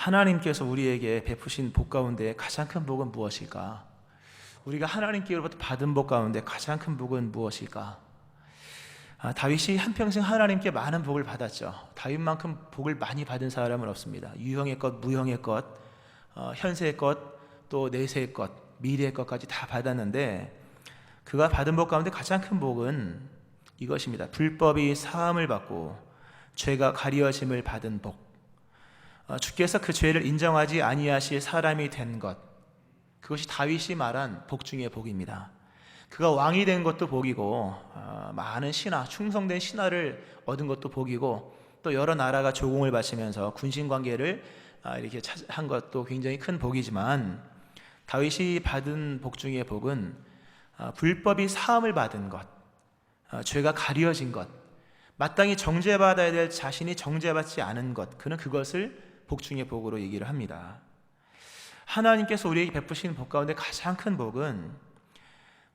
하나님께서 우리에게 베푸신 복 가운데 가장 큰 복은 무엇일까? 우리가 하나님께로부터 받은 복 가운데 가장 큰 복은 무엇일까? 다윗이 한평생 하나님께 많은 복을 받았죠. 다윗만큼 복을 많이 받은 사람은 없습니다. 유형의 것, 무형의 것, 현세의 것, 또 내세의 것, 미래의 것까지 다 받았는데 그가 받은 복 가운데 가장 큰 복은 이것입니다. 불법이 사함을 받고 죄가 가리워짐을 받은 복. 주께서 그 죄를 인정하지 아니하실 사람이 된 것, 그것이 다윗이 말한 복 중의 복입니다. 그가 왕이 된 것도 복이고 많은 신하, 충성된 신하를 얻은 것도 복이고 또 여러 나라가 조공을 바치면서 군신관계를 이렇게 한 것도 굉장히 큰 복이지만 다윗이 받은 복 중의 복은 불법이 사함을 받은 것, 죄가 가려진 것, 마땅히 정죄받아야 될 자신이 정죄받지 않은 것, 그는 그것을 복 중의 복으로 얘기를 합니다. 하나님께서 우리에게 베푸신 복 가운데 가장 큰 복은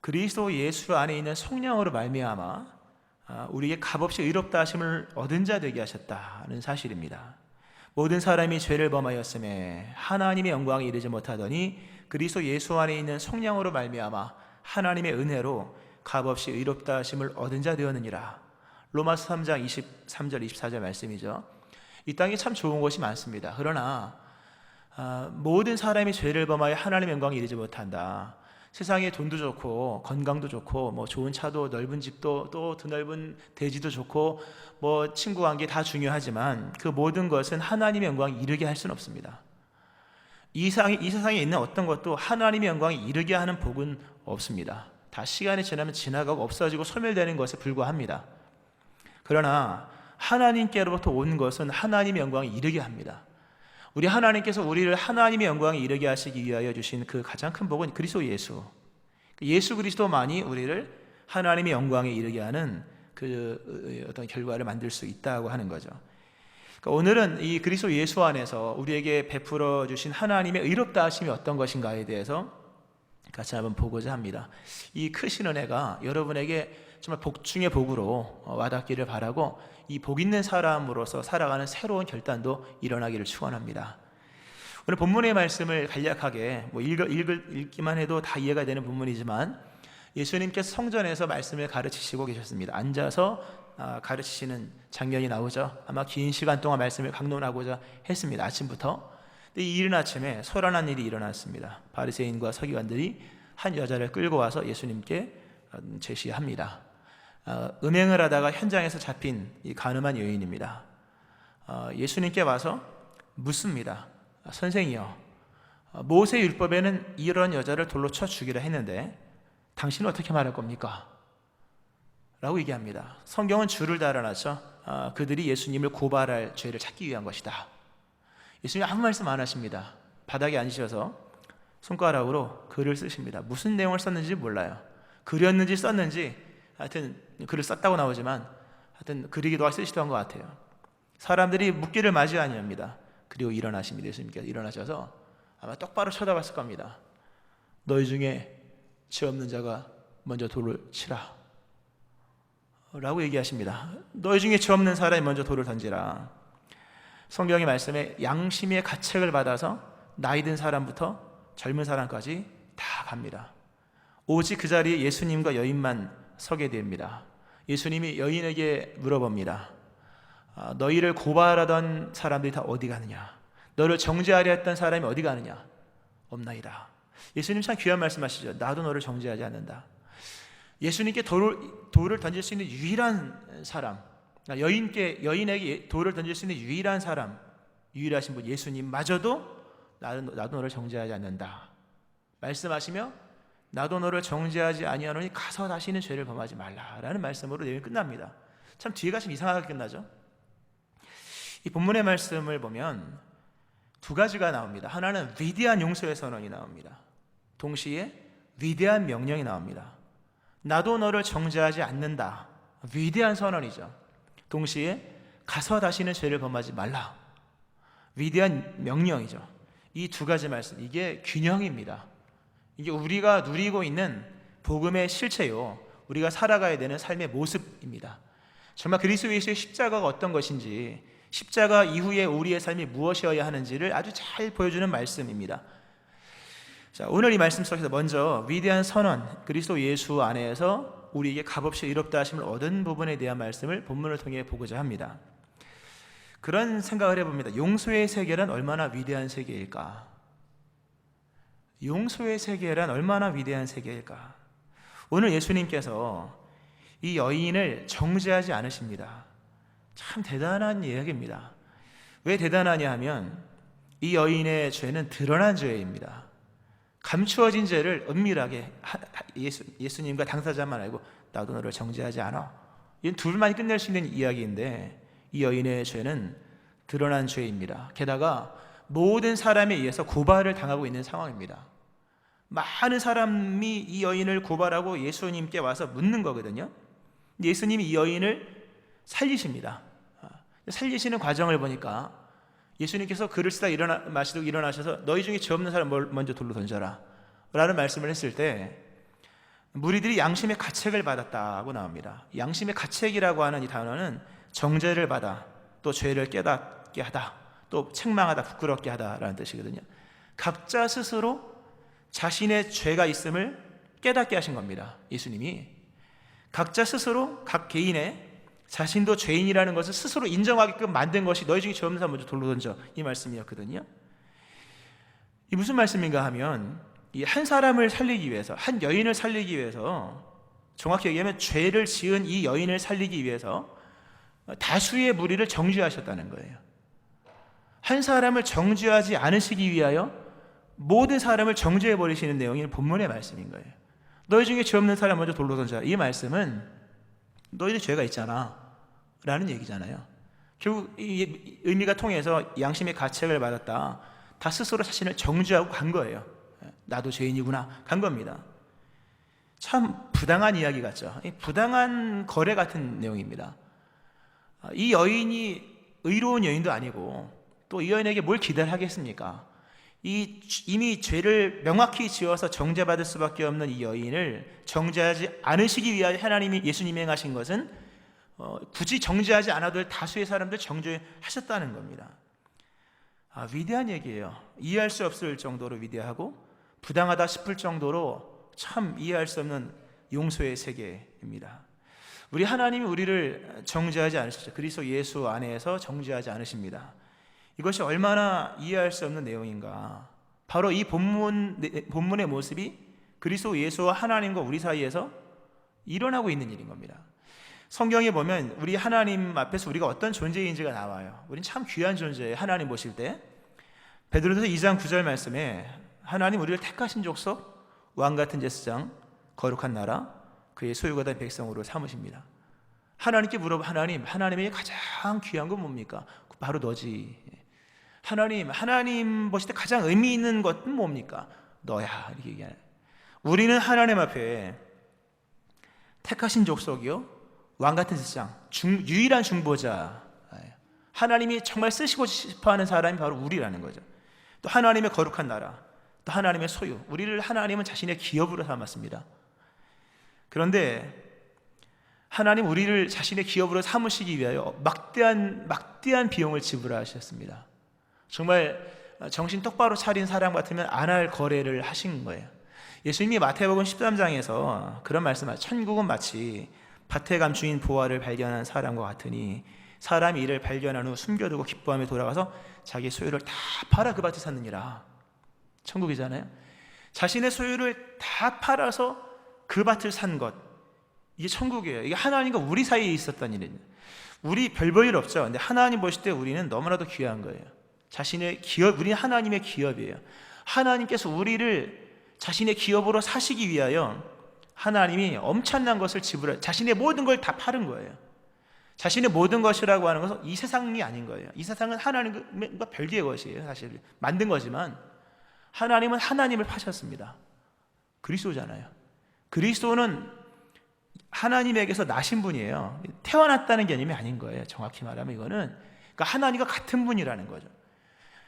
그리스도 예수 안에 있는 성령으로 말미암아 우리에게 값없이 의롭다 하심을 얻은 자 되게 하셨다는 사실입니다. 모든 사람이 죄를 범하였음에 하나님의 영광에 이르지 못하더니 그리스도 예수 안에 있는 성령으로 말미암아 하나님의 은혜로 값없이 의롭다 하심을 얻은 자 되었느니라. 로마서 3장 23절 24절 말씀이죠. 이 땅에 참 좋은 것이 많습니다. 그러나 모든 사람이 죄를 범하여 하나님의 영광에 이르지 못한다. 세상에 돈도 좋고 건강도 좋고 뭐 좋은 차도 넓은 집도 또 드넓은 대지도 좋고 뭐 친구 관계 다 중요하지만 그 모든 것은 하나님의 영광에 이르게 할 수는 없습니다. 이 세상에 있는 어떤 것도 하나님의 영광에 이르게 하는 복은 없습니다. 다 시간이 지나면 지나가고 없어지고 소멸되는 것에 불과합니다. 그러나 하나님께로부터 온 것은 하나님의 영광에 이르게 합니다. 우리 하나님께서 우리를 하나님의 영광에 이르게 하시기 위하여 주신 그 가장 큰 복은 그리스도 예수 그리스도만이 우리를 하나님의 영광에 이르게 하는 그 어떤 결과를 만들 수 있다고 하는 거죠. 그러니까 오늘은 이 그리스도 예수 안에서 우리에게 베풀어 주신 하나님의 의롭다 하심이 어떤 것인가에 대해서 같이 한번 보고자 합니다. 이 크신 은혜가 여러분에게 정말 복 중의 복으로 와닿기를 바라고 이 복 있는 사람으로서 살아가는 새로운 결단도 일어나기를 축원합니다. 오늘 본문의 말씀을 간략하게 읽기만 해도 다 이해가 되는 본문이지만 예수님께서 성전에서 말씀을 가르치시고 계셨습니다. 앉아서 가르치시는 장면이 나오죠. 아마 긴 시간 동안 말씀을 강론하고자 했습니다. 아침부터. 근데 이 이른 아침에 소란한 일이 일어났습니다. 바리새인과 서기관들이 한 여자를 끌고 와서 예수님께 제시합니다. 음행을 하다가 현장에서 잡힌 이 가늠한 여인입니다. 예수님께 와서 묻습니다. 선생이여, 모세 율법에는 이런 여자를 돌로 쳐 죽이라 했는데 당신은 어떻게 말할 겁니까? 라고 얘기합니다. 성경은 줄을 달아놨죠. 그들이 예수님을 고발할 죄를 찾기 위한 것이다. 예수님 아무 말씀 안 하십니다. 바닥에 앉으셔서 손가락으로 글을 쓰십니다. 무슨 내용을 썼는지 몰라요. 그렸는지 썼는지 하여튼 글을 썼다고 나오지만 하여튼 그리기도 하고 쓰시던 것 같아요. 사람들이 묻기를 맞이 아니합니다. 그리고 일어나십니다. 예수님께서 일어나셔서 아마 똑바로 쳐다봤을 겁니다. 너희 중에 죄 없는 자가 먼저 돌을 치라 라고 얘기하십니다. 너희 중에 죄 없는 사람이 먼저 돌을 던지라. 성경의 말씀에 양심의 가책을 받아서 나이 든 사람부터 젊은 사람까지 다 갑니다. 오직 그 자리에 예수님과 여인만 서게 됩니다. 예수님이 여인에게 물어봅니다. 너희를 고발하던 사람들이 다 어디 가느냐? 너를 정죄하려 했던 사람이 어디 가느냐? 없나이다. 예수님 참 귀한 말씀하시죠. 나도 너를 정죄하지 않는다. 예수님께 돌을 던질 수 있는 유일한 사람, 여인에게 돌을 던질 수 있는 유일한 사람, 유일하신 분 예수님마저도 나도 너를 정죄하지 않는다 말씀하시며 나도 너를 정죄하지 아니하노니 가서 다시는 죄를 범하지 말라라는 말씀으로 내용이 끝납니다. 참 뒤가 좀 이상하게 끝나죠. 이 본문의 말씀을 보면 두 가지가 나옵니다. 하나는 위대한 용서의 선언이 나옵니다. 동시에 위대한 명령이 나옵니다. 나도 너를 정죄하지 않는다. 위대한 선언이죠. 동시에 가서 다시는 죄를 범하지 말라. 위대한 명령이죠. 이 두 가지 말씀, 이게 균형입니다. 이게 우리가 누리고 있는 복음의 실체요, 우리가 살아가야 되는 삶의 모습입니다. 정말 그리스도 예수의 십자가가 어떤 것인지 십자가 이후에 우리의 삶이 무엇이어야 하는지를 아주 잘 보여주는 말씀입니다. 자, 오늘 이 말씀 속에서 먼저 위대한 선언, 그리스도 예수 안에서 우리에게 값없이 의롭다 하심을 얻은 부분에 대한 말씀을 본문을 통해 보고자 합니다. 그런 생각을 해봅니다. 용서의 세계란 얼마나 위대한 세계일까? 용서의 세계란 얼마나 위대한 세계일까? 오늘 예수님께서 이 여인을 정죄하지 않으십니다. 참 대단한 이야기입니다. 왜 대단하냐 하면 이 여인의 죄는 드러난 죄입니다. 감추어진 죄를 은밀하게 예수님과 당사자만 알고 나도 너를 정죄하지 않아. 이건 둘만이 끝낼 수 있는 이야기인데 이 여인의 죄는 드러난 죄입니다. 게다가 모든 사람에 의해서 고발을 당하고 있는 상황입니다. 많은 사람이 이 여인을 고발하고 예수님께 와서 묻는 거거든요. 예수님이 이 여인을 살리십니다. 살리시는 과정을 보니까 예수님께서 글을 쓰다 마시고 일어나셔서 너희 중에 죄 없는 사람 먼저 돌로 던져라 라는 말씀을 했을 때 무리들이 양심의 가책을 받았다고 나옵니다. 양심의 가책이라고 하는 이 단어는 정죄를 받아, 또 죄를 깨닫게 하다, 또 책망하다, 부끄럽게 하다라는 뜻이거든요. 각자 스스로 자신의 죄가 있음을 깨닫게 하신 겁니다. 예수님이 각자 스스로 각 개인의 자신도 죄인이라는 것을 스스로 인정하게끔 만든 것이 너희 중에 죄 없는 사람 먼저 돌로 던져, 이 말씀이었거든요. 이 무슨 말씀인가 하면 이 한 사람을 살리기 위해서, 한 여인을 살리기 위해서, 정확히 얘기하면 죄를 지은 이 여인을 살리기 위해서 다수의 무리를 정죄하셨다는 거예요. 한 사람을 정죄하지 않으시기 위하여 모든 사람을 정죄해 버리시는 내용이 본문의 말씀인 거예요. 너희 중에 죄 없는 사람 먼저 돌로 던져. 이 말씀은 너희들 죄가 있잖아 라는 얘기잖아요. 결국 이 의미가 통해서 양심의 가책을 받았다, 다 스스로 자신을 정죄하고 간 거예요. 나도 죄인이구나 간 겁니다. 참 부당한 이야기 같죠. 부당한 거래 같은 내용입니다. 이 여인이 의로운 여인도 아니고 또 이 여인에게 뭘 기대를 하겠습니까? 이미 죄를 명확히 지어서 정죄받을 수밖에 없는 이 여인을 정죄하지 않으시기 위하여 하나님이, 예수님이 행하신 것은 굳이 정죄하지 않아도 될 다수의 사람들 정죄하셨다는 겁니다. 위대한 얘기예요. 이해할 수 없을 정도로 위대하고 부당하다 싶을 정도로 참 이해할 수 없는 용서의 세계입니다. 우리 하나님이 우리를 정죄하지 않으시죠. 그리스도 예수 안에서 정죄하지 않으십니다. 이것이 얼마나 이해할 수 없는 내용인가. 바로 이 본문의 모습이 그리스도 예수와 하나님과 우리 사이에서 일어나고 있는 일인 겁니다. 성경에 보면 우리 하나님 앞에서 우리가 어떤 존재인지가 나와요. 우린 참 귀한 존재예요. 하나님 보실 때 베드로전서 2장 9절 말씀에 하나님 우리를 택하신 족속, 왕같은 제사장, 거룩한 나라, 그의 소유가 된 백성으로 삼으십니다. 하나님께 물어봐. 하나님에게 가장 귀한 건 뭡니까? 바로 너지. 하나님 보실 때 가장 의미 있는 것은 뭡니까? 너야. 이렇게 얘기하는. 우리는 하나님 앞에 택하신 족속이요, 왕같은 제사장, 유일한 중보자, 하나님이 정말 쓰시고 싶어하는 사람이 바로 우리라는 거죠. 또 하나님의 거룩한 나라, 또 하나님의 소유, 우리를 하나님은 자신의 기업으로 삼았습니다. 그런데 하나님 우리를 자신의 기업으로 삼으시기 위하여 막대한 비용을 지불하셨습니다. 정말 정신 똑바로 차린 사람 같으면 안 할 거래를 하신 거예요. 예수님이 마태복음 13장에서 그런 말씀하셨죠. 천국은 마치 밭에 감추인 보화를 발견한 사람과 같으니 사람이 이를 발견한 후 숨겨두고 기뻐하며 돌아가서 자기 소유를 다 팔아 그 밭을 샀느니라. 천국이잖아요. 자신의 소유를 다 팔아서 그 밭을 산 것, 이게 천국이에요. 이게 하나님과 우리 사이에 있었던 일입니다. 우리 별 볼 일 없죠. 근데 하나님 보실 때 우리는 너무나도 귀한 거예요. 자신의 기업, 우리는 하나님의 기업이에요. 하나님께서 우리를 자신의 기업으로 사시기 위하여 하나님이 엄청난 것을 자신의 모든 걸 다 파는 거예요. 자신의 모든 것이라고 하는 것은 이 세상이 아닌 거예요. 이 세상은 하나님과 별개의 것이에요. 사실 만든 거지만 하나님은 하나님을 파셨습니다. 그리스도잖아요. 그리스도는 하나님에게서 나신 분이에요. 태어났다는 개념이 아닌 거예요. 정확히 말하면 이거는, 그러니까 하나님과 같은 분이라는 거죠.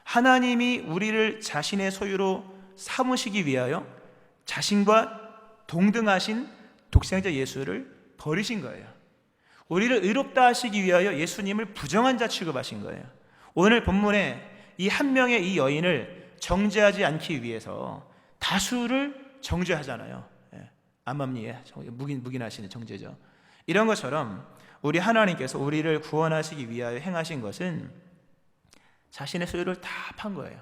하나님이 우리를 자신의 소유로 삼으시기 위하여 자신과 동등하신 독생자 예수를 버리신 거예요. 우리를 의롭다 하시기 위하여 예수님을 부정한 자 취급하신 거예요. 오늘 본문에 이 한 명의 이 여인을 정죄하지 않기 위해서 다수를 정죄하잖아요. 암암리에 묵인하시는 정죄죠. 이런 것처럼 우리 하나님께서 우리를 구원하시기 위하여 행하신 것은 자신의 소유를 다 판 거예요.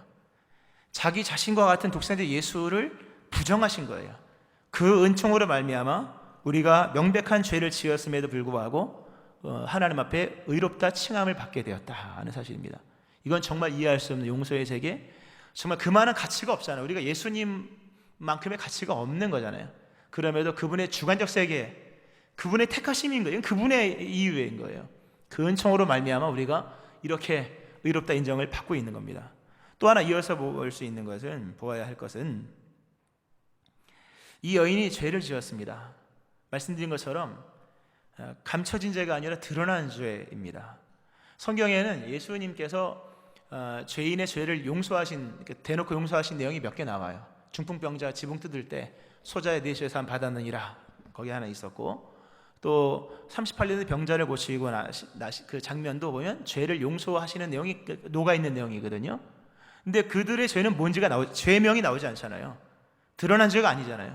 자기 자신과 같은 독생자 예수를 부정하신 거예요. 그 은총으로 말미암아 우리가 명백한 죄를 지었음에도 불구하고 하나님 앞에 의롭다 칭함을 받게 되었다 하는 사실입니다. 이건 정말 이해할 수 없는 용서의 세계, 정말 그만한 가치가 없잖아요. 우리가 예수님만큼의 가치가 없는 거잖아요. 그럼에도 그분의 주관적 세계, 그분의 택하심인 거예요. 그분의 이유인 거예요. 그 은총으로 말미암아 우리가 이렇게 의롭다 인정을 받고 있는 겁니다. 또 하나 이어서 볼 수 있는 것은, 보아야 할 것은, 이 여인이 죄를 지었습니다. 말씀드린 것처럼 감춰진 죄가 아니라 드러난 죄입니다. 성경에는 예수님께서 죄인의 죄를 용서하신, 대놓고 용서하신 내용이 몇 개 나와요. 중풍병자 지붕 뜯을 때 소자의 네 죄 사함 받았느니라, 거기 하나 있었고, 또 38년의 병자를 고치고 그 장면도 보면 죄를 용서하시는 내용이 녹아 있는 내용이거든요. 근데 그들의 죄는 뭔지가 죄명이 나오지 않잖아요. 드러난 죄가 아니잖아요.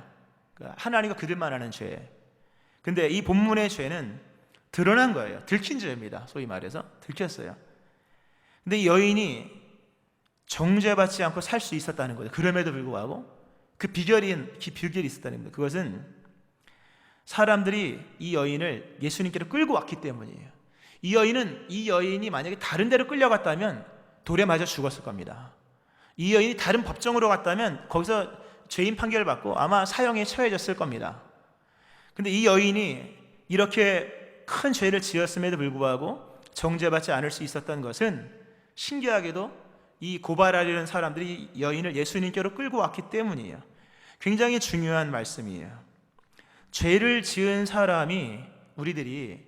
하나님과 그들만 아는 죄. 근데 이 본문의 죄는 드러난 거예요. 들킨 죄입니다. 소위 말해서 들켰어요. 근데 이 여인이 정죄받지 않고 살 수 있었다는 거예요. 그럼에도 불구하고 그 비결이 있었다는 겁니다. 그것은 사람들이 이 여인을 예수님께로 끌고 왔기 때문이에요. 이 여인이 만약에 다른 데로 끌려갔다면 돌에 맞아 죽었을 겁니다. 이 여인이 다른 법정으로 갔다면 거기서 죄인 판결을 받고 아마 사형에 처해졌을 겁니다. 근데 이 여인이 이렇게 큰 죄를 지었음에도 불구하고 정죄받지 않을 수 있었던 것은 신기하게도 이 고발하려는 사람들이 여인을 예수님께로 끌고 왔기 때문이에요. 굉장히 중요한 말씀이에요. 죄를 지은 사람이, 우리들이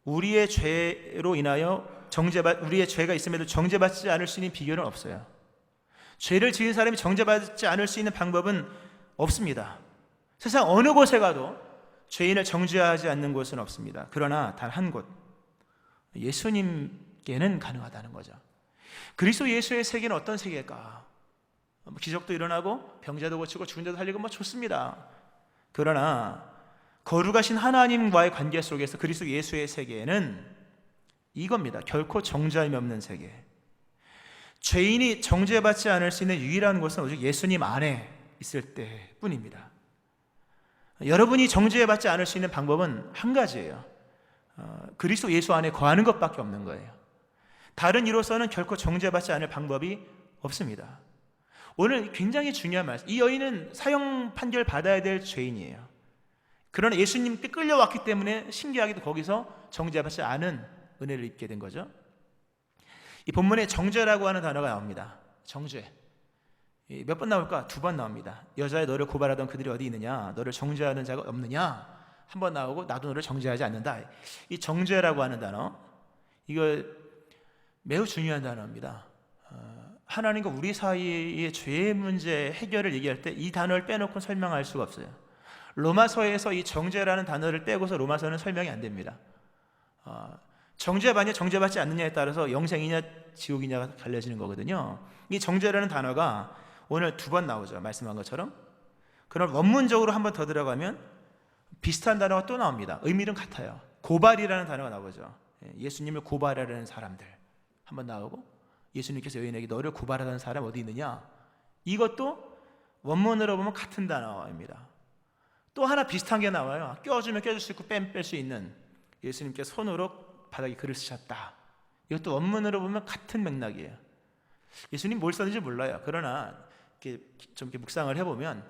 우리의 죄로 인하여 우리의 죄가 있음에도 정죄받지 않을 수 있는 비결은 없어요. 죄를 지은 사람이 정죄받지 않을 수 있는 방법은 없습니다. 세상 어느 곳에 가도 죄인을 정죄하지 않는 곳은 없습니다. 그러나 단 한 곳, 예수님께는 가능하다는 거죠. 그리스도 예수의 세계는 어떤 세계일까? 기적도 일어나고 병자도 고치고 죽은 자도 살리고 좋습니다. 그러나 거룩하신 하나님과의 관계 속에서 그리스도 예수의 세계는 이겁니다. 결코 정죄함이 없는 세계. 죄인이 정죄받지 않을 수 있는 유일한 곳은 오직 예수님 안에 있을 때뿐입니다. 여러분이 정죄받지 않을 수 있는 방법은 한 가지예요. 그리스도 예수 안에 거하는 것밖에 없는 거예요. 다른 이로서는 결코 정죄받지 않을 방법이 없습니다. 오늘 굉장히 중요한 말씀. 이 여인은 사형 판결 받아야 될 죄인이에요. 그러나 예수님께 끌려왔기 때문에 신기하게도 거기서 정죄받지 않은 은혜를 입게 된 거죠. 이 본문에 정죄라고 하는 단어가 나옵니다. 정죄. 몇 번 나올까? 2번 나옵니다. 여자의 너를 고발하던 그들이 어디 있느냐? 너를 정죄하는 자가 없느냐? 한 번 나오고 나도 너를 정죄하지 않는다. 이 정죄라고 하는 단어, 이거 매우 중요한 단어입니다. 하나님과 우리 사이의 죄의 문제 해결을 얘기할 때 이 단어를 빼놓고 설명할 수가 없어요. 로마서에서 이 정죄라는 단어를 빼고서 로마서는 설명이 안 됩니다. 정죄받냐 정죄받지 않느냐에 따라서 영생이냐 지옥이냐가 갈려지는 거거든요. 이 정죄라는 단어가 오늘 2번 나오죠. 말씀한 것처럼. 그럼 원문적으로 한 번 더 들어가면 비슷한 단어가 또 나옵니다. 의미는 같아요. 고발이라는 단어가 나오죠. 예수님을 고발하려는 사람들 한 번 나오고, 예수님께서 여인에게 너를 고발하는 사람 어디 있느냐? 이것도 원문으로 보면 같은 단어입니다. 또 하나 비슷한 게 나와요. 껴주면 껴줄 수 있고 뺄 수 있는, 예수님께서 손으로 바닥에 글을 쓰셨다. 이것도 원문으로 보면 같은 맥락이에요. 예수님 뭘 썼는지 몰라요. 그러나 좀 이렇게 묵상을 해보면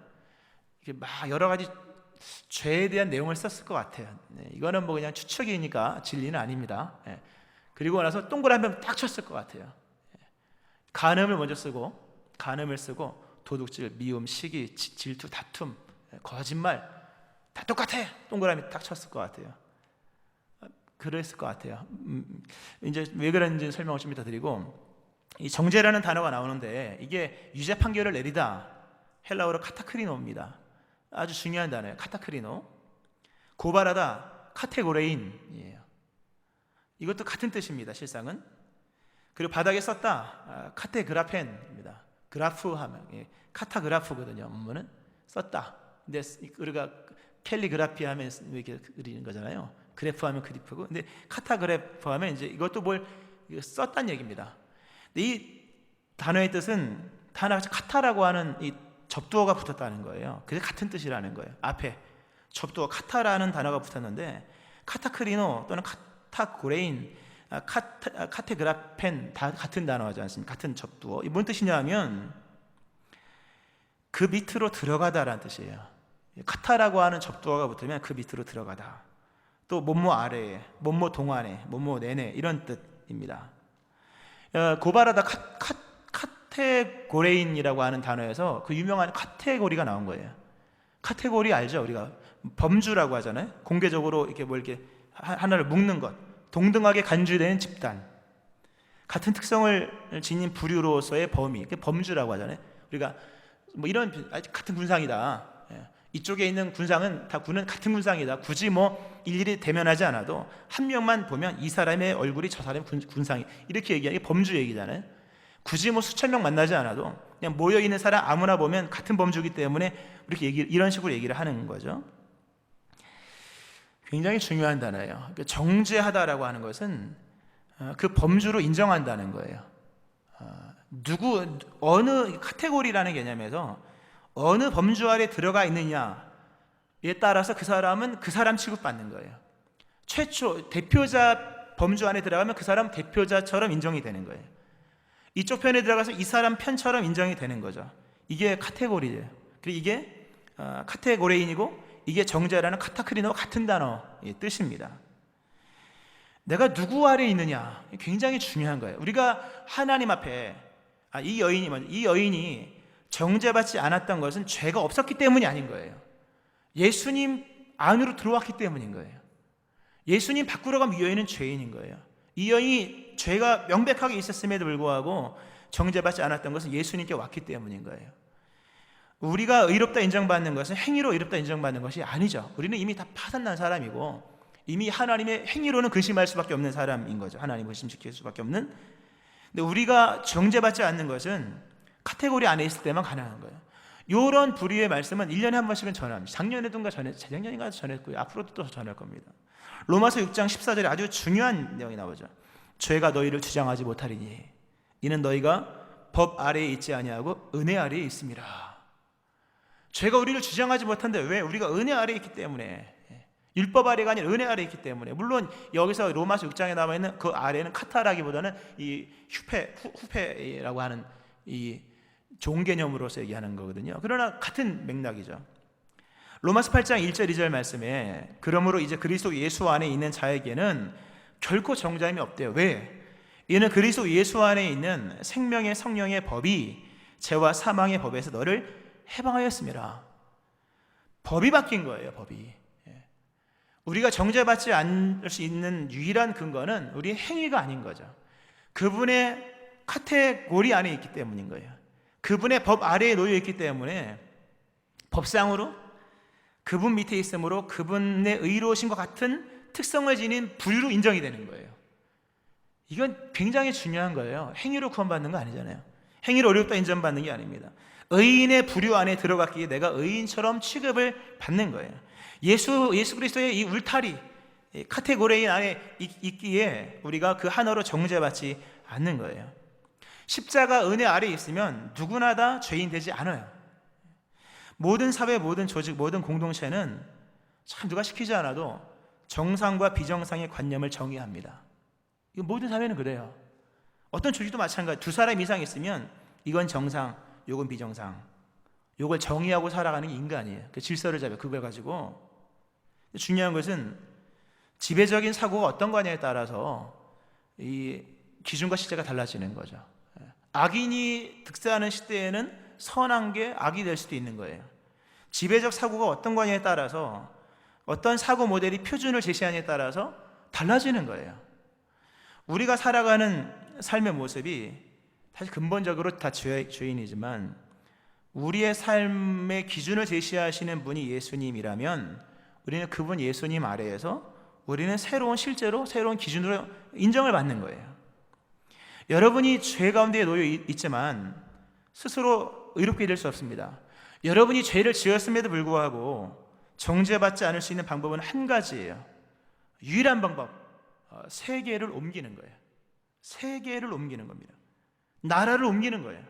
이렇게 막 여러 가지 죄에 대한 내용을 썼을 것 같아요. 이거는 뭐 그냥 추측이니까 진리는 아닙니다. 그리고 나서 동그라미 한번 딱 쳤을 것 같아요. 간음을 먼저 쓰고, 간음을 쓰고 도둑질, 미움, 시기, 질투, 다툼, 거짓말 다 똑같아. 동그라미 딱 쳤을 것 같아요. 그랬을 것 같아요. 이제 왜 그런지 설명을 좀 이따 드리고, 이 정죄라는 단어가 나오는데 이게 유죄 판결을 내리다, 헬라어로 카타크리노입니다. 아주 중요한 단어예요. 카타크리노. 고발하다, 카테고레인이에요. 이것도 같은 뜻입니다. 실상은. 그리고 바닥에 썼다. 카테그라펜입니다. 그라프 하면 카타그라프거든요. 원문은 썼다. 근데 우리가 캘리그라피 하면 이렇게 그리는 거잖아요. 그래프 하면 그리프고. 근데 카타그래프 하면 이제 이것도 뭘 썼다는 얘기입니다. 근데 이 단어의 뜻은 단어가 카타라고 하는 이 접두어가 붙었다는 거예요. 그게 같은 뜻이라는 거예요. 앞에 접두어 카타라는 단어가 붙었는데 카타크리노 또는 카타고레인, 카테그라펜 다 같은 단어지 않습니까? 같은 접두어. 이 뭔 뜻이냐면 그 밑으로 들어가다라는 뜻이에요. 카타라고 하는 접두어가 붙으면 그 밑으로 들어가다. 또 뭐뭐 아래에, 뭐뭐 동안에, 뭐뭐 내내 이런 뜻입니다. 고발하다 카테고레인이라고 하는 단어에서 그 유명한 카테고리가 나온 거예요. 카테고리 알죠? 우리가 범주라고 하잖아요. 공개적으로 이렇게 뭐 이렇게 하나를 묶는 것, 동등하게 간주되는 집단, 같은 특성을 지닌 부류로서의 범위, 범주라고 하잖아요. 우리가 뭐 이런 같은 군상이다. 이쪽에 있는 군상은 다 군은 같은 군상이다. 굳이 뭐 일일이 대면하지 않아도 한 명만 보면 이 사람의 얼굴이 저 사람의 군상이, 이렇게 얘기하는 게 범주 얘기잖아요. 굳이 뭐 수천 명 만나지 않아도 그냥 모여 있는 사람 아무나 보면 같은 범주이기 때문에 이렇게 이런 식으로 얘기를 하는 거죠. 굉장히 중요한 단어예요. 정죄하다라고 하는 것은 그 범주로 인정한다는 거예요. 어느 카테고리라는 개념에서 어느 범주 아래 들어가 있느냐에 따라서 그 사람은 그 사람 취급받는 거예요. 최초 대표자 범주 안에 들어가면 그 사람 대표자처럼 인정이 되는 거예요. 이쪽 편에 들어가서 이 사람 편처럼 인정이 되는 거죠. 이게 카테고리예요. 그리고 이게 카테고레인이고 이게 정죄라는 카타크리노와 같은 단어의 뜻입니다. 내가 누구 아래 있느냐 굉장히 중요한 거예요. 우리가 하나님 앞에 이 여인이 정죄받지 않았던 것은 죄가 없었기 때문이 아닌 거예요. 예수님 안으로 들어왔기 때문인 거예요. 예수님 밖으로 가면 이 여인은 죄인인 거예요. 이 여인이 죄가 명백하게 있었음에도 불구하고 정죄받지 않았던 것은 예수님께 왔기 때문인 거예요. 우리가 의롭다 인정받는 것은 행위로 의롭다 인정받는 것이 아니죠. 우리는 이미 다 파산난 사람이고 이미 하나님의 행위로는 근심할 수밖에 없는 사람인 거죠. 하나님을 의심시킬 수밖에 없는. 근데 우리가 정죄받지 않는 것은 카테고리 안에 있을 때만 가능한 거예요. 이런 부류의 말씀은 1년에 한 번씩은 전합니다. 작년에도인가 재작년인가 전했고요. 앞으로도 또 전할 겁니다. 로마서 6장 14절에 아주 중요한 내용이 나오죠. 죄가 너희를 주장하지 못하리니 이는 너희가 법 아래에 있지 아니하고 은혜 아래에 있습니다. 죄가 우리를 주장하지 못한데 왜? 우리가 은혜 아래에 있기 때문에. 율법 아래가 아닌 은혜 아래에 있기 때문에. 물론 여기서 로마서 6장에 나와 있는 그 아래는 카타라기보다는 이 후페라고 하는 이 종개념으로서 얘기하는 거거든요. 그러나 같은 맥락이죠. 로마서 8장 1절 2절 말씀에 그러므로 이제 그리스도 예수 안에 있는 자에게는 결코 정죄함이 없대요. 왜? 이는 그리스도 예수 안에 있는 생명의 성령의 법이 죄와 사망의 법에서 너를 해방하였습니다. 법이 바뀐 거예요. 법이. 우리가 정죄받지 않을 수 있는 유일한 근거는 우리의 행위가 아닌 거죠. 그분의 카테고리 안에 있기 때문인 거예요. 그분의 법 아래에 놓여 있기 때문에 법상으로 그분 밑에 있으므로 그분의 의로우신 것 같은 특성을 지닌 부류로 인정이 되는 거예요. 이건 굉장히 중요한 거예요. 행위로 구원받는 거 아니잖아요. 행위로 어렵다 인정받는 게 아닙니다. 의인의 부류 안에 들어갔기에 내가 의인처럼 취급을 받는 거예요. 예수 그리스도의 이 울타리, 카테고리 안에 있기에 우리가 그 하나로 정죄받지 않는 거예요. 십자가 은혜 아래에 있으면 누구나 다 죄인 되지 않아요. 모든 사회, 모든 조직, 모든 공동체는 참 누가 시키지 않아도 정상과 비정상의 관념을 정의합니다. 이거 모든 사회는 그래요. 어떤 조직도 마찬가지. 두 사람 이상 있으면 이건 정상, 이건 비정상. 이걸 정의하고 살아가는 게 인간이에요. 그 질서를 잡아요. 그걸 가지고. 중요한 것은 지배적인 사고가 어떤 거냐에 따라서 이 기준과 실제가 달라지는 거죠. 악인이 득세하는 시대에는 선한 게 악이 될 수도 있는 거예요. 지배적 사고가 어떤 거냐에 따라서 어떤 사고 모델이 표준을 제시하냐에 따라서 달라지는 거예요. 우리가 살아가는 삶의 모습이 사실 근본적으로 다 죄인이지만 우리의 삶의 기준을 제시하시는 분이 예수님이라면 우리는 그분 예수님 아래에서 우리는 실제로 새로운 기준으로 인정을 받는 거예요. 여러분이 죄 가운데 놓여 있지만 스스로 의롭게 될 수 없습니다. 여러분이 죄를 지었음에도 불구하고 정죄받지 않을 수 있는 방법은 한 가지예요. 유일한 방법, 세계를 옮기는 거예요. 세계를 옮기는 겁니다. 나라를 옮기는 거예요.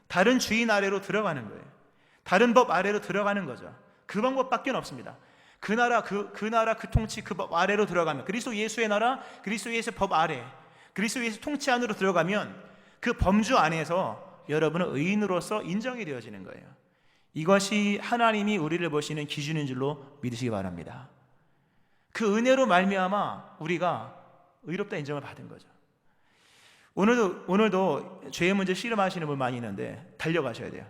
다른 주인 아래로 들어가는 거예요. 다른 법 아래로 들어가는 거죠. 그 방법밖에 없습니다. 그 나라, 그 통치, 그 법 아래로 들어가면, 그리스도 예수의 나라, 그리스도 예수의 법 아래, 그리스도 예수 통치 안으로 들어가면 그 범주 안에서 여러분은 의인으로서 인정이 되어지는 거예요. 이것이 하나님이 우리를 보시는 기준인 줄로 믿으시기 바랍니다. 그 은혜로 말미암아 우리가 의롭다 인정을 받은 거죠. 오늘도 죄의 문제 씨름하시는 분 많이 있는데 달려가셔야 돼요.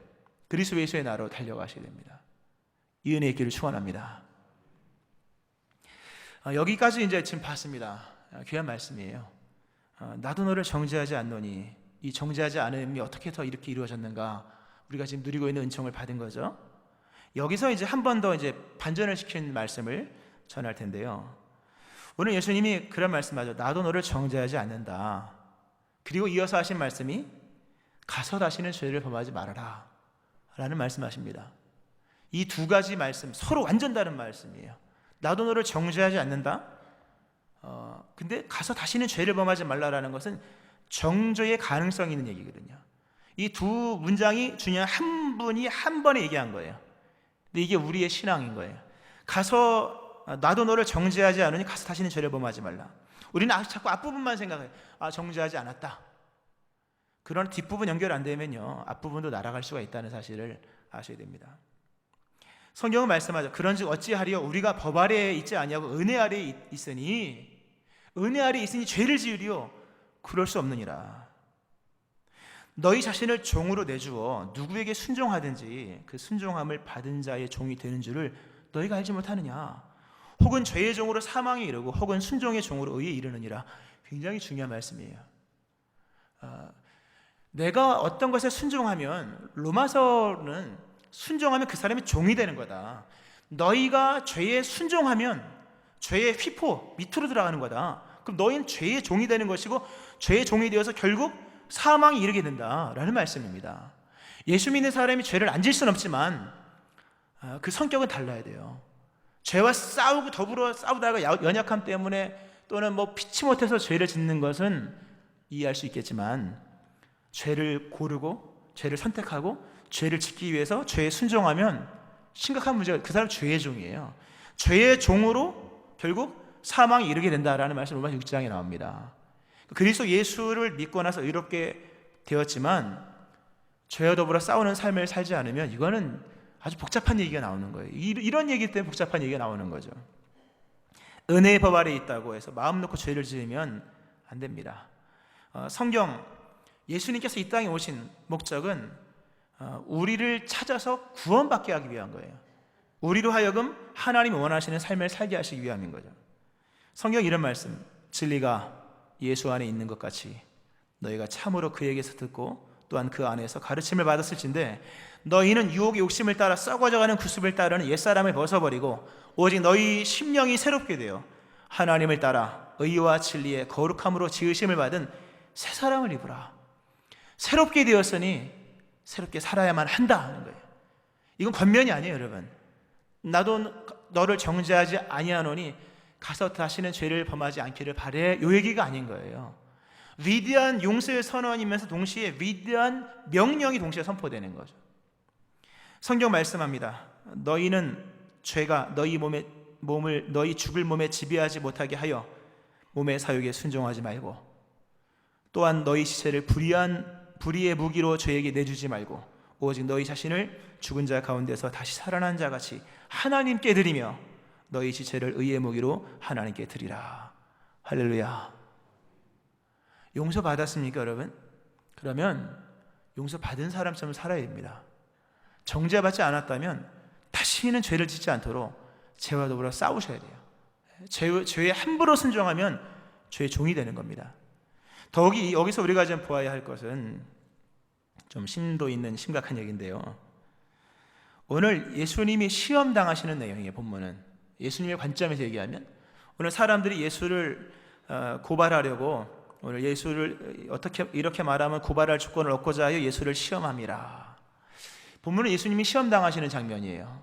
그리스도 예수의 나라로 달려가셔야 됩니다. 이 은혜의 길을 축원합니다. 여기까지 이제 지금 봤습니다. 귀한 말씀이에요. 나도 너를 정죄하지 않노니, 이 정죄하지 않음이 어떻게 더 이렇게 이루어졌는가, 우리가 지금 누리고 있는 은총을 받은 거죠. 여기서 이제 한 번 더 이제 반전을 시킨 말씀을 전할 텐데요. 오늘 예수님이 그런 말씀하죠. 나도 너를 정죄하지 않는다. 그리고 이어서 하신 말씀이 가서 다시는 죄를 범하지 말아라 라는 말씀하십니다. 이 두 가지 말씀 서로 완전 다른 말씀이에요. 나도 너를 정죄하지 않는다. 근데 가서 다시는 죄를 범하지 말라라는 것은 정죄의 가능성이 있는 얘기거든요. 이 두 문장이 주님 한 분이 한 번에 얘기한 거예요. 근데 이게 우리의 신앙인 거예요. 가서 나도 너를 정죄하지 않으니 가서 다시는 죄를 범하지 말라. 우리는 자꾸 앞부분만 생각해요. 정죄하지 않았다. 그런 뒷부분 연결 안 되면요, 앞부분도 날아갈 수가 있다는 사실을 아셔야 됩니다. 성경은 말씀하죠. 그런즉 어찌하리요? 우리가 법 아래에 있지 아니하고 은혜 아래에 있으니, 은혜 아래에 있으니 죄를 지으리요? 그럴 수 없느니라. 너희 자신을 종으로 내주어 누구에게 순종하든지 그 순종함을 받은 자의 종이 되는 줄을 너희가 알지 못하느냐? 혹은 죄의 종으로 사망에 이르고 혹은 순종의 종으로 의에 이르느니라. 굉장히 중요한 말씀이에요. 내가 어떤 것에 순종하면, 로마서는 순종하면 그 사람이 종이 되는 거다. 너희가 죄에 순종하면 죄의 휘포 밑으로 들어가는 거다. 그럼 너희는 죄의 종이 되는 것이고 죄의 종이 되어서 결국 사망에 이르게 된다라는 말씀입니다. 예수 믿는 사람이 죄를 안 질 수는 없지만 그 성격은 달라야 돼요. 죄와 싸우고 더불어 싸우다가 연약함 때문에 또는 피치 못해서 죄를 짓는 것은 이해할 수 있겠지만, 죄를 고르고 죄를 선택하고 죄를 짓기 위해서 죄에 순종하면 심각한 문제가, 그 사람 죄의 종이에요. 죄의 종으로 결국 사망에 이르게 된다라는 말씀 로마 6장에 나옵니다. 그리스도 예수를 믿고 나서 의롭게 되었지만 죄와 더불어 싸우는 삶을 살지 않으면 이거는 아주 복잡한 얘기가 나오는 거예요. 이런 얘기 때문에 복잡한 얘기가 나오는 거죠. 은혜의 법 아래에 있다고 해서 마음 놓고 죄를 지으면 안 됩니다. 성경, 예수님께서 이 땅에 오신 목적은 우리를 찾아서 구원받게 하기 위한 거예요. 우리로 하여금 하나님이 원하시는 삶을 살게 하시기 위함인 거죠. 성경 이런 말씀, 진리가 예수 안에 있는 것 같이 너희가 참으로 그에게서 듣고 또한 그 안에서 가르침을 받았을진데, 너희는 유혹의 욕심을 따라 썩어져가는 구습을 따르는 옛사람을 벗어버리고 오직 너희 심령이 새롭게 되어 하나님을 따라 의와 진리의 거룩함으로 지으심을 받은 새 사람을 입으라. 새롭게 되었으니 새롭게 살아야만 한다 하는 거예요. 이건 권면이 아니에요, 여러분. 나도 너를 정죄하지 아니하노니 가서 다시는 죄를 범하지 않기를 바래, 요 얘기가 아닌 거예요. 위대한 용서의 선언이면서 동시에 위대한 명령이 동시에 선포되는 거죠. 성경 말씀합니다. 너희는 죄가 너희 너희 죽을 몸에 지배하지 못하게 하여 몸의 사욕에 순종하지 말고, 또한 너희 시체를 불의의 무기로 죄에게 내주지 말고 오직 너희 자신을 죽은 자 가운데서 다시 살아난 자 같이 하나님께 드리며 너희 지체를 의의 무기로 하나님께 드리라. 할렐루야. 용서 받았습니까, 여러분? 그러면 용서 받은 사람처럼 살아야 됩니다. 정죄받지 않았다면 다시는 죄를 짓지 않도록 죄와 더불어 싸우셔야 돼요. 죄에 함부로 순종하면 죄의 종이 되는 겁니다. 더욱이 여기서 우리가 좀 보아야 할 것은 좀 심도 있는 심각한 얘기인데요. 오늘 예수님이 시험 당하시는 내용이에요. 본문은 예수님의 관점에서 얘기하면 오늘 사람들이 예수를 고발하려고 오늘 예수를 어떻게 이렇게 말하면 고발할 주권을 얻고자 하여 예수를 시험함이라. 본문은 예수님이 시험당하시는 장면이에요.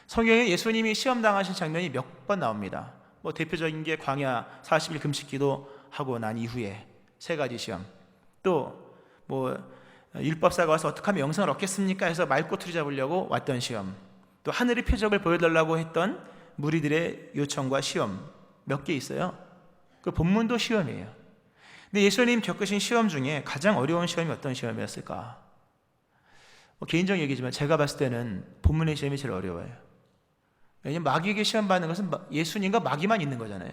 성경에 예수님이 시험당하신 장면이 몇 번 나옵니다. 뭐 대표적인 게 광야 40일 금식기도 하고 난 이후에 세 가지 시험, 또 뭐 율법사가 와서 어떻게 하면 영생을 얻겠습니까 해서 말꼬투리 잡으려고 왔던 시험, 또 하늘의 표적을 보여달라고 했던 무리들의 요청과 시험 몇 개 있어요. 그 본문도 시험이에요. 근데 예수님 겪으신 시험 중에 가장 어려운 시험이 어떤 시험이었을까? 개인적 얘기지만 제가 봤을 때는 본문의 시험이 제일 어려워요. 왜냐하면 마귀에게 시험 받는 것은 예수님과 마귀만 있는 거잖아요.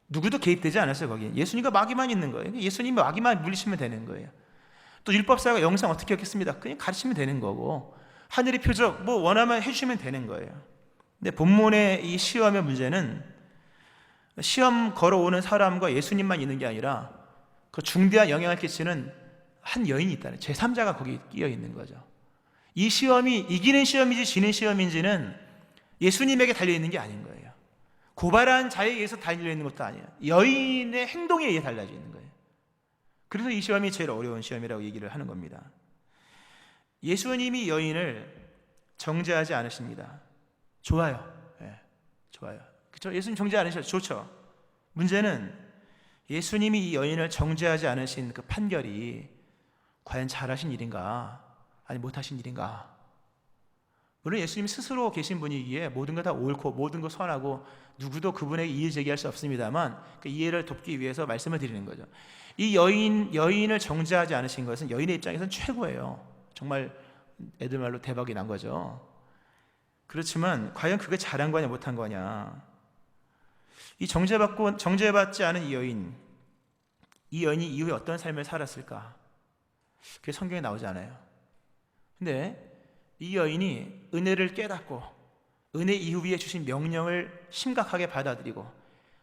누구도 개입되지 않았어요. 거기에 예수님과 마귀만 있는 거예요. 예수님이 마귀만 물리치면 되는 거예요. 또 율법사가 영생 어떻게 얻겠습니다, 그냥 가르치면 되는 거고, 하늘의 표적 뭐 원하면 해주시면 되는 거예요. 근데 본문의 이 시험의 문제는 시험 걸어오는 사람과 예수님만 있는 게 아니라 그 중대한 영향을 끼치는 한 여인이 있다는, 제3자가 거기 끼어 있는 거죠. 이 시험이 이기는 시험인지 지는 시험인지는 예수님에게 달려있는 게 아닌 거예요. 고발한 자에 의해서 달려있는 것도 아니에요. 여인의 행동에 의해 달라져 있는 거예요. 그래서 이 시험이 제일 어려운 시험이라고 얘기를 하는 겁니다. 예수님이 여인을 정죄하지 않으십니다. 좋아요. 네, 좋아요. 그렇죠? 예수님 정죄 않으셔도 좋죠. 문제는 예수님이 이 여인을 정죄하지 않으신 그 판결이 과연 잘하신 일인가, 아니 못하신 일인가. 물론 예수님 스스로 계신 분이기에 모든 거 다 옳고 모든 거 선하고 누구도 그분에게 이의 제기할 수 없습니다만, 그 이해를 돕기 위해서 말씀을 드리는 거죠. 이 여인을 정죄하지 않으신 것은 여인의 입장에서는 최고예요. 정말 애들 말로 대박이 난 거죠. 그렇지만 과연 그게 잘한 거냐 못한 거냐. 이 정죄받지 않은 이 여인이 이후에 어떤 삶을 살았을까? 그게 성경에 나오지 않아요. 근데 이 여인이 은혜를 깨닫고 은혜 이후에 주신 명령을 심각하게 받아들이고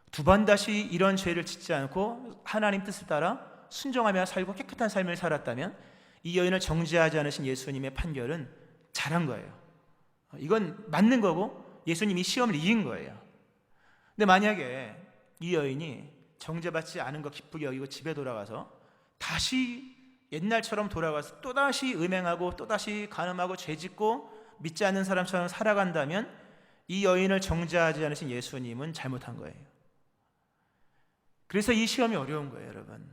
두 번 다시 이런 죄를 짓지 않고 하나님 뜻을 따라 순종하며 살고 깨끗한 삶을 살았다면 이 여인을 정죄하지 않으신 예수님의 판결은 잘한 거예요. 이건 맞는 거고 예수님이 시험을 이긴 거예요. 근데 만약에 이 여인이 정죄받지 않은 거 기쁘게 여기고 집에 돌아가서 다시 옛날처럼 돌아가서 또다시 음행하고 또다시 간음하고 죄짓고 믿지 않는 사람처럼 살아간다면 이 여인을 정죄하지 않으신 예수님은 잘못한 거예요. 그래서 이 시험이 어려운 거예요, 여러분.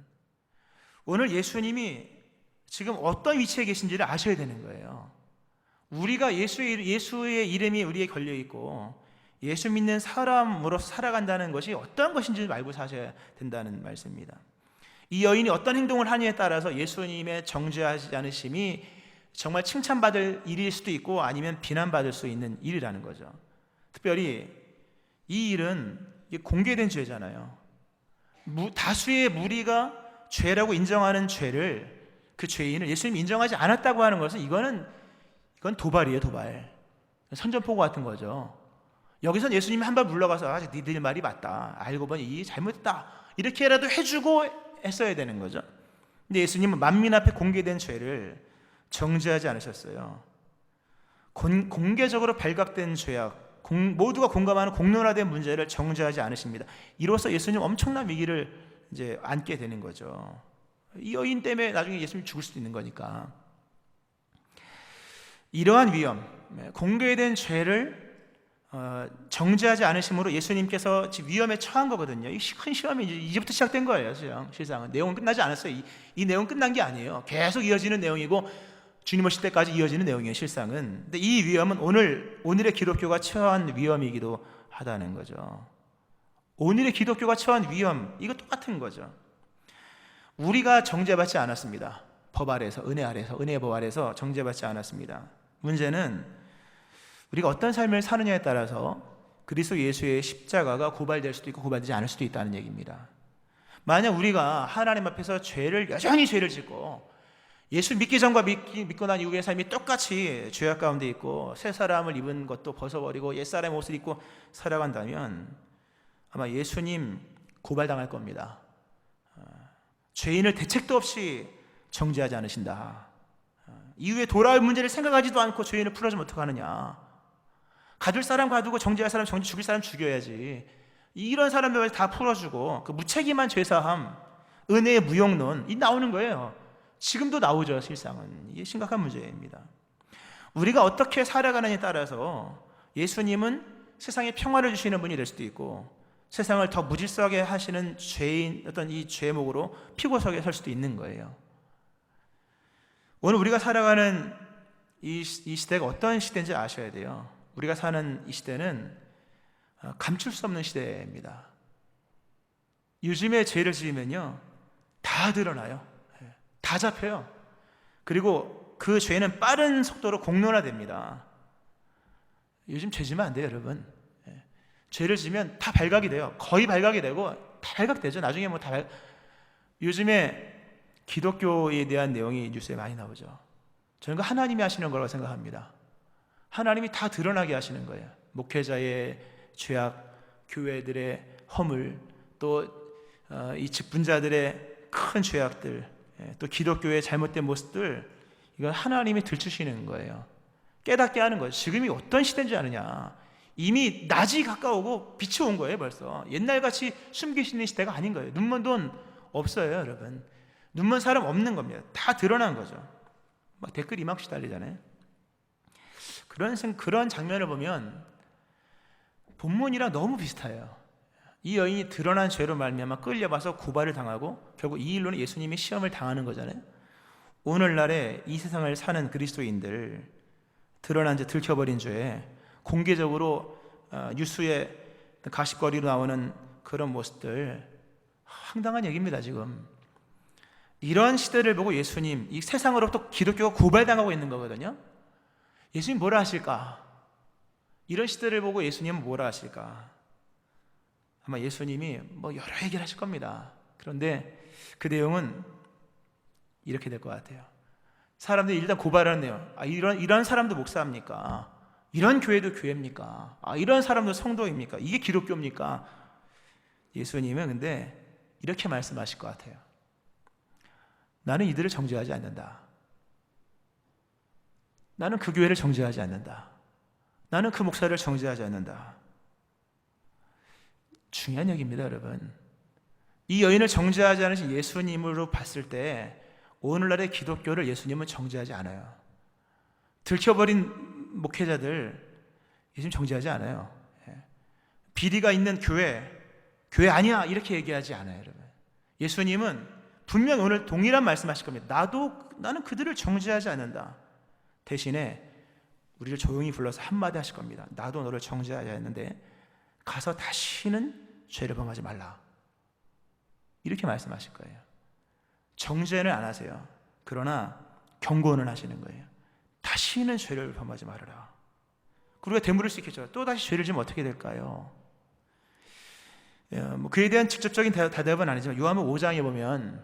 오늘 예수님이 지금 어떤 위치에 계신지를 아셔야 되는 거예요. 우리가 예수의 이름이 우리에 걸려있고 예수 믿는 사람으로서 살아간다는 것이 어떤 것인지를 알고 사셔야 된다는 말씀입니다. 이 여인이 어떤 행동을 하느냐에 따라서 예수님의 정죄하지 않으심이 정말 칭찬받을 일일 수도 있고 아니면 비난받을 수 있는 일이라는 거죠. 특별히 이 일은 공개된 죄잖아요. 다수의 무리가 죄라고 인정하는 죄를, 그 죄인을 예수님이 인정하지 않았다고 하는 것은 이건 도발이에요, 도발. 선전포고 같은 거죠. 여기서 예수님이 한 발 물러가서 니들 말이 맞다, 알고 보니 이 잘못했다, 이렇게라도 해주고 했어야 되는 거죠. 근데 예수님은 만민 앞에 공개된 죄를 정죄하지 않으셨어요. 공개적으로 발각된 죄악, 모두가 공감하는 공론화된 문제를 정죄하지 않으십니다. 이로써 예수님 엄청난 위기를 이제 안게 되는 거죠. 이 여인 때문에 나중에 예수님이 죽을 수도 있는 거니까. 이러한 위험, 공개된 죄를 정죄하지 않으심으로 예수님께서 지금 위험에 처한 거거든요. 이 큰 시험이 이제부터 시작된 거예요. 실상은 내용은 끝나지 않았어요. 이 내용은 끝난 게 아니에요. 계속 이어지는 내용이고 주님 오실 때까지 이어지는 내용이에요, 실상은. 근데 이 위험은 오늘의 기독교가 처한 위험이기도 하다는 거죠. 오늘의 기독교가 처한 위험, 이거 똑같은 거죠. 우리가 정죄받지 않았습니다. 법 아래서, 은혜 아래서, 은혜의 법 아래서 정죄받지 않았습니다. 문제는 우리가 어떤 삶을 사느냐에 따라서 그리스도 예수의 십자가가 고발될 수도 있고 고발되지 않을 수도 있다는 얘기입니다. 만약 우리가 하나님 앞에서 여전히 죄를 짓고 예수 믿기 전과 믿고 난 이후의 삶이 똑같이 죄악 가운데 있고 새 사람을 입은 것도 벗어버리고 옛사람의 옷을 입고 살아간다면 아마 예수님 고발당할 겁니다. 죄인을 대책도 없이 정죄하지 않으신다. 이후에 돌아올 문제를 생각하지도 않고 죄인을 풀어주면 어떡하느냐. 가둘 사람 가두고 정죄할 사람 죽일 사람 죽여야지. 이런 사람들을 다 풀어주고 그 무책임한 죄사함, 은혜의 무용론 이 나오는 거예요. 지금도 나오죠. 실상은 이게 심각한 문제입니다. 우리가 어떻게 살아가느냐에 따라서 예수님은 세상에 평화를 주시는 분이 될 수도 있고 세상을 더 무질서하게 하시는 죄인 어떤 이 죄목으로 피고석에 설 수도 있는 거예요. 오늘 우리가 살아가는 이 시대가 어떤 시대인지 아셔야 돼요. 우리가 사는 이 시대는 감출 수 없는 시대입니다. 요즘에 죄를 지으면요 다 드러나요. 다 잡혀요. 그리고 그 죄는 빠른 속도로 공론화됩니다. 요즘 죄 지면 안 돼요, 여러분. 죄를 지면 다 발각이 돼요. 거의 발각이 되고 다 발각되죠. 나중에 요즘에 기독교에 대한 내용이 뉴스에 많이 나오죠. 저는 그 하나님이 하시는 거라고 생각합니다. 하나님이 다 드러나게 하시는 거예요. 목회자의 죄악, 교회들의 허물, 또 이 직분자들의 큰 죄악들, 또 기독교의 잘못된 모습들, 이건 하나님이 들추시는 거예요. 깨닫게 하는 거예요. 지금이 어떤 시대인지 아느냐. 이미 낮이 가까우고 빛이 온 거예요. 벌써 옛날같이 숨기시는 시대가 아닌 거예요. 눈먼 돈 없어요, 여러분. 눈먼 사람 없는 겁니다. 다 드러난 거죠. 막 댓글 이만큼씩 달리잖아요. 그런 장면을 보면 본문이랑 너무 비슷해요. 이 여인이 드러난 죄로 말미암아 끌려가서 고발을 당하고 결국 이 일로는 예수님이 시험을 당하는 거잖아요. 오늘날에 이 세상을 사는 그리스도인들, 드러난 죄, 들켜버린 죄, 공개적으로 뉴스에 가십거리로 나오는 그런 모습들, 황당한 얘기입니다. 지금 이런 시대를 보고 예수님, 이 세상으로부터 기독교가 고발당하고 있는 거거든요. 예수님 뭐라 하실까? 이런 시대를 보고 예수님은 뭐라 하실까? 아마 예수님이 여러 얘기를 하실 겁니다. 그런데 그 내용은 이렇게 될 것 같아요. 사람들이 일단 고발하는 내용, 이런 사람도 목사입니까? 이런 교회도 교회입니까? 이런 사람도 성도입니까? 이게 기독교입니까? 예수님은 근데 이렇게 말씀하실 것 같아요. 나는 이들을 정죄하지 않는다. 나는 그 교회를 정죄하지 않는다. 나는 그 목사를 정죄하지 않는다. 중요한 얘기입니다, 여러분. 이 여인을 정죄하지 않으신 예수님으로 봤을 때 오늘날의 기독교를 예수님은 정죄하지 않아요. 들켜버린 목회자들 예수님 정죄하지 않아요. 비리가 있는 교회 아니야 이렇게 얘기하지 않아요, 여러분. 예수님은 분명 오늘 동일한 말씀하실 겁니다. 나는 그들을 정죄하지 않는다. 대신에 우리를 조용히 불러서 한마디 하실 겁니다. 나도 너를 정죄하지 않는데 가서 다시는 죄를 범하지 말라. 이렇게 말씀하실 거예요. 정죄는 안 하세요. 그러나 경고는 하시는 거예요. 다시는 죄를 범하지 말아라. 우리가 되물을 수 있겠죠. 또 다시 죄를 지면 어떻게 될까요? 그에 대한 직접적인 대답은 아니지만 요한복음 5장에 보면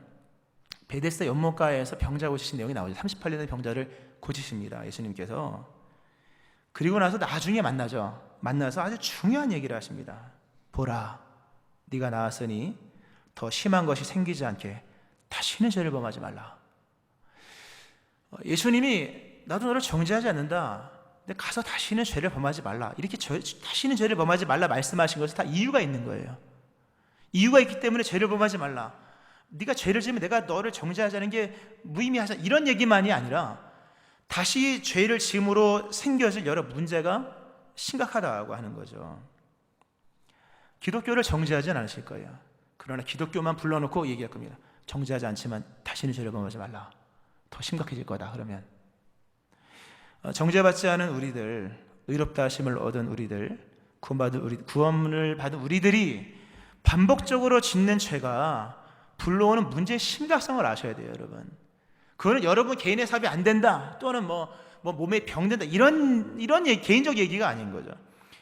베데스다 연못가에서 병자 고치신 내용이 나오죠. 38년의 병자를 고치십니다, 예수님께서. 그리고 나서 나중에 만나서 아주 중요한 얘기를 하십니다. 보라, 네가 나았으니 더 심한 것이 생기지 않게 다시는 죄를 범하지 말라. 예수님이 나도 너를 정죄하지 않는다. 근데 가서 다시는 죄를 범하지 말라. 이렇게 다시는 죄를 범하지 말라 말씀하신 것은 다 이유가 있는 거예요. 이유가 있기 때문에 죄를 범하지 말라. 네가 죄를 지으면 내가 너를 정죄하자는 게 무의미하다. 이런 얘기만이 아니라 다시 죄를 지음으로 생겨질 여러 문제가 심각하다고 하는 거죠. 기독교를 정죄하지는 않으실 거예요. 그러나 기독교만 불러놓고 얘기할 겁니다. 정죄하지 않지만 다시는 죄를 범하지 말라. 더 심각해질 거다. 그러면 정죄받지 않은 우리들, 의롭다 하심을 얻은 우리들, 구원을 받은 우리들이 반복적으로 짓는 죄가 불러오는 문제의 심각성을 아셔야 돼요, 여러분. 그거는 여러분 개인의 삽이 안 된다, 또는 몸에 병된다, 이런 개인적 얘기가 아닌 거죠.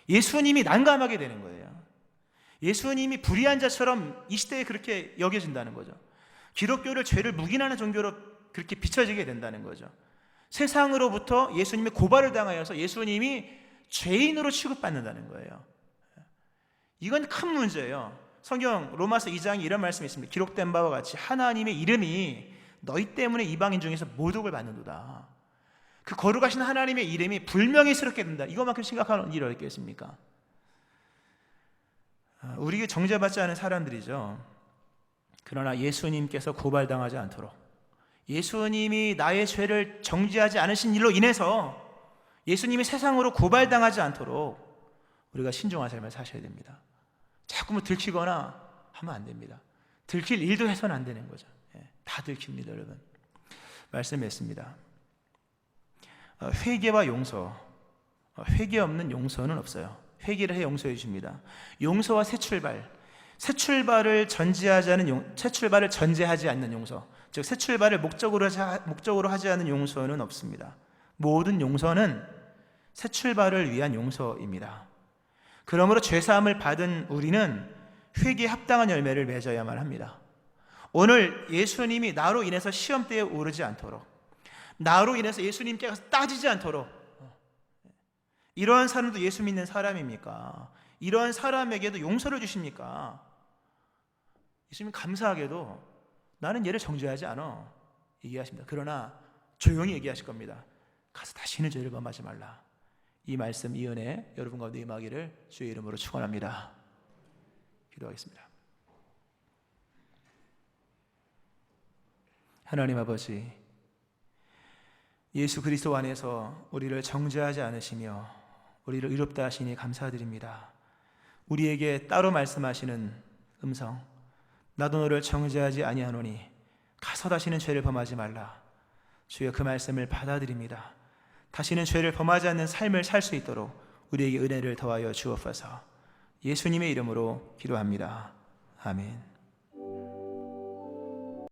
예수님이 난감하게 되는 거예요. 예수님이 불의한 자처럼 이 시대에 그렇게 여겨진다는 거죠. 기독교를 죄를 묵인하는 종교로 그렇게 비춰지게 된다는 거죠. 세상으로부터 예수님의 고발을 당하여서 예수님이 죄인으로 취급받는다는 거예요. 이건 큰 문제예요. 성경 로마서 2장에 이런 말씀이 있습니다. 기록된 바와 같이 하나님의 이름이 너희 때문에 이방인 중에서 모독을 받는도다. 그 거룩하신 하나님의 이름이 불명예스럽게 된다. 이것만큼 심각한 일이 어디 있겠습니까? 우리에게 정죄받지 않은 사람들이죠. 그러나 예수님께서 고발당하지 않도록, 예수님이 나의 죄를 정죄하지 않으신 일로 인해서 예수님이 세상으로 고발당하지 않도록 우리가 신중한 삶을 사셔야 됩니다. 자꾸 뭐 들키거나 하면 안 됩니다. 들킬 일도 해서는 안 되는 거죠. 다 들킵니다, 여러분. 말씀했습니다. 회개와 용서, 회개 없는 용서는 없어요. 회개를 해 용서해 주십니다. 용서와 새 출발, 새 출발을 전제하지 않는 용서, 즉 새 출발을 목적으로 하지 않는 용서는 없습니다. 모든 용서는 새 출발을 위한 용서입니다. 그러므로 죄사함을 받은 우리는 회개에 합당한 열매를 맺어야만 합니다. 오늘 예수님이 나로 인해서 시험대에 오르지 않도록, 나로 인해서 예수님께 가서 따지지 않도록, 이러한 사람도 예수 믿는 사람입니까? 이러한 사람에게도 용서를 주십니까? 예수님 감사하게도 나는 얘를 정죄하지 않아 얘기하십니다. 그러나 조용히 얘기하실 겁니다. 가서 다시는 죄를 범하지 말라. 이 말씀, 이 은혜 여러분 가운데 임하기를 주의 이름으로 축원합니다. 기도하겠습니다. 하나님 아버지, 예수 그리스도 안에서 우리를 정죄하지 않으시며 우리를 의롭다 하시니 감사드립니다. 우리에게 따로 말씀하시는 음성, 나도 너를 정죄하지 아니하노니 가서 다시는 죄를 범하지 말라. 주여, 그 말씀을 받아들입니다. 다시는 죄를 범하지 않는 삶을 살 수 있도록 우리에게 은혜를 더하여 주옵소서. 예수님의 이름으로 기도합니다. 아멘.